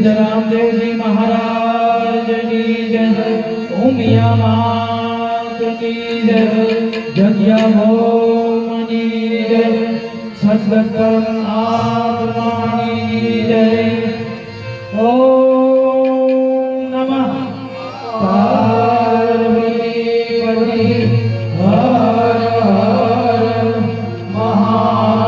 रामदेव जी महाराज की जय। उमिया मात की जय। जग्या भौम की जय। सद्गत आत्मा की जय। ओम नमः पार्वती पति हर हर महादेव।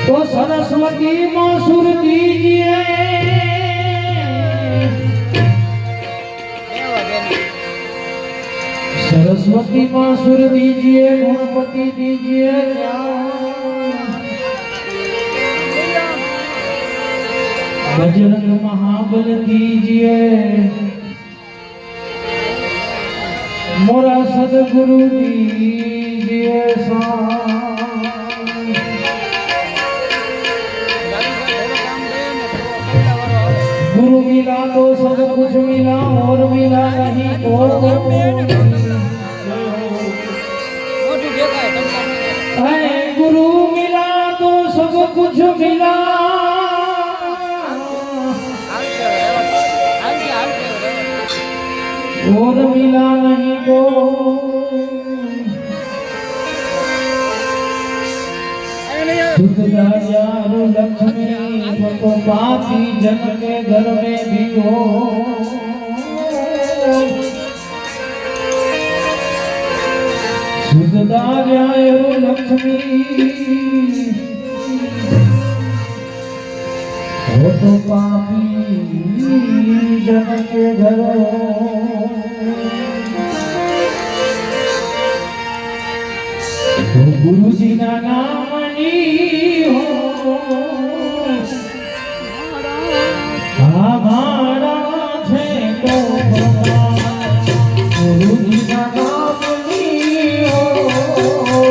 तो सरस्वती मां सुर दीजिए, सरस्वती मां सुर दीजिए, गणपति दीजिए बजरंग महाबल दीजिए, मोरा सदगुरु दीजिए गुरु मिला तो सब कुछ मिला और मिला नहीं तो गुरु मिला तो सब कुछ मिला और मिला नहीं तो लक्ष्मी को पापी जन के घर में भी हो। लक्ष्मी हो तो पापी जन के घर तो गुरु जी ना नाम हो हमारा छे तो गुरु जी ना नाम हो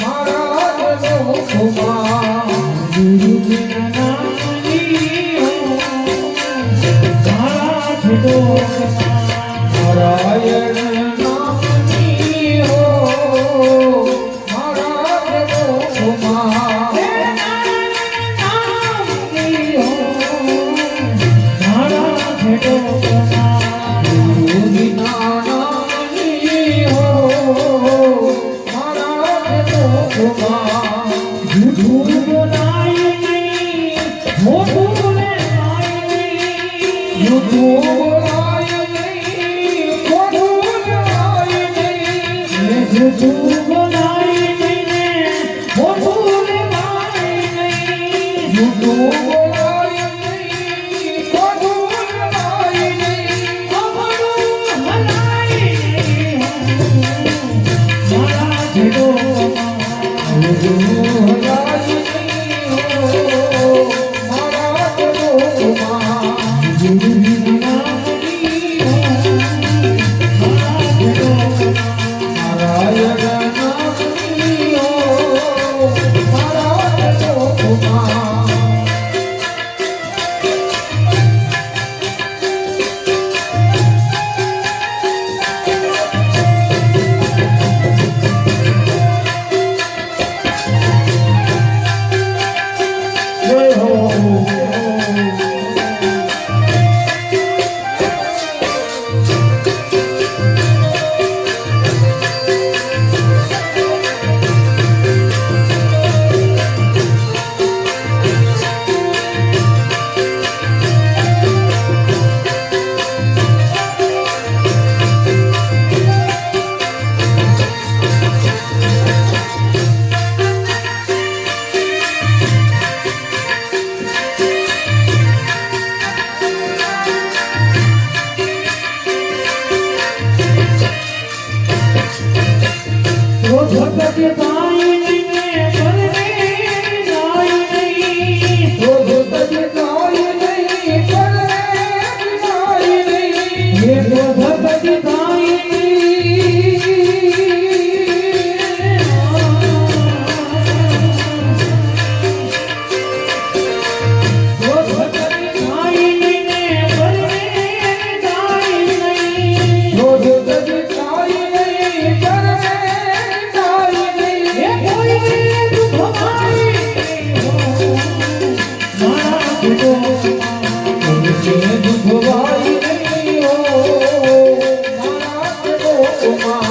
महाराज नो कुमार। गुरु जी ना नाम हो महाराज तो नारायण ये भगत Thank you.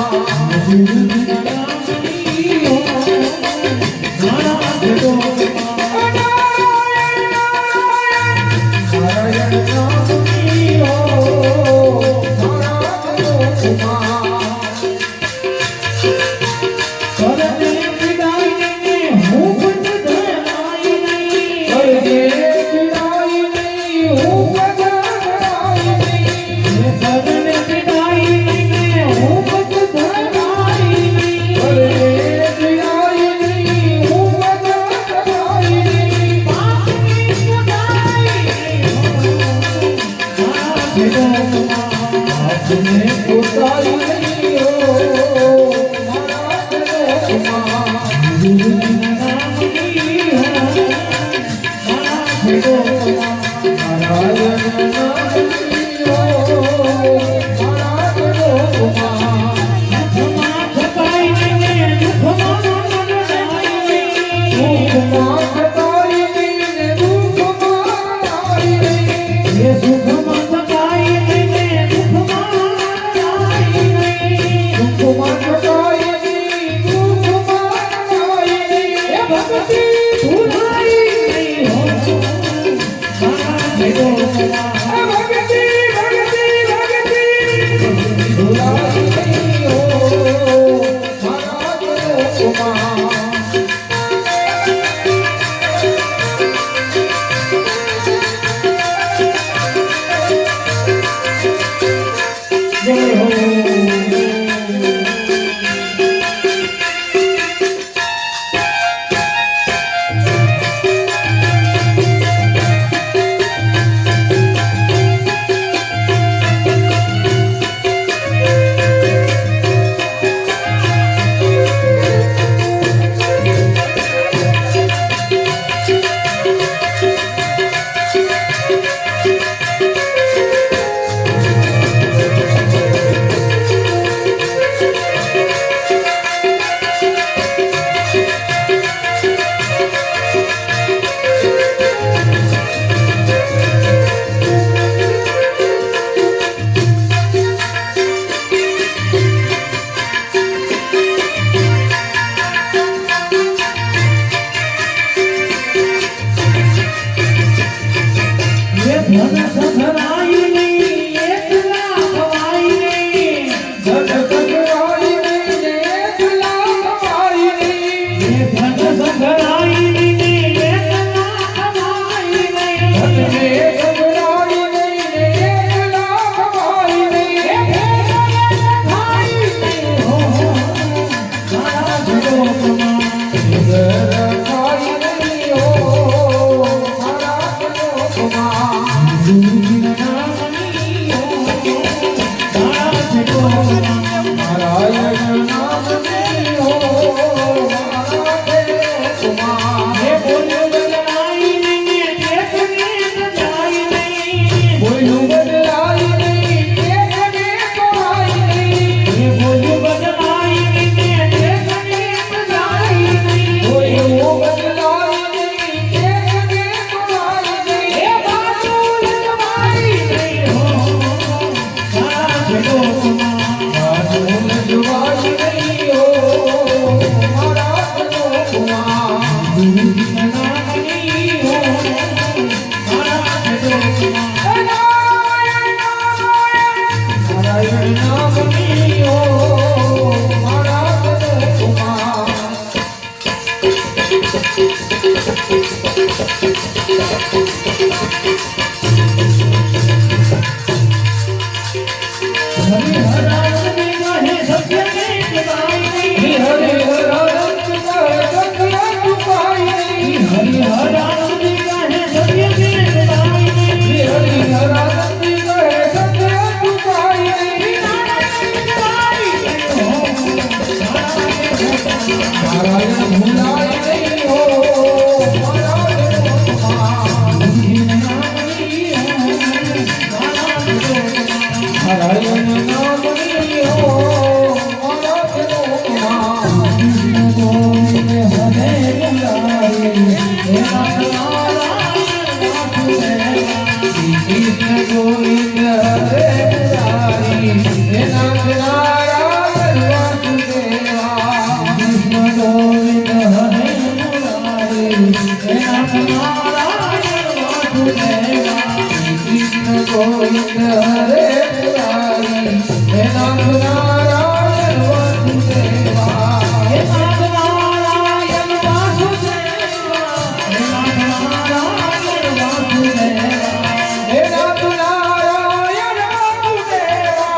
ગોવિંદ હરે મુરારી હે નાથ નારાયણ વાસુદેવા હે નાથ નારાયણ વાસુદેવા હે નાથ નારાયણ વાસુદેવા હે નાથ નારાયણ વાસુદેવા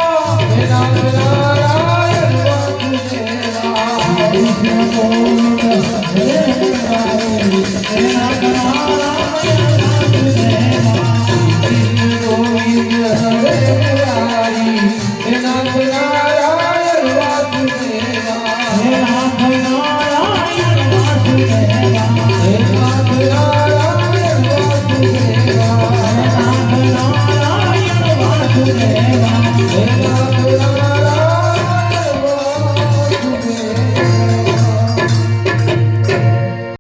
હે નાથ નારાયણ વાસુદેવા કૃષ્ણ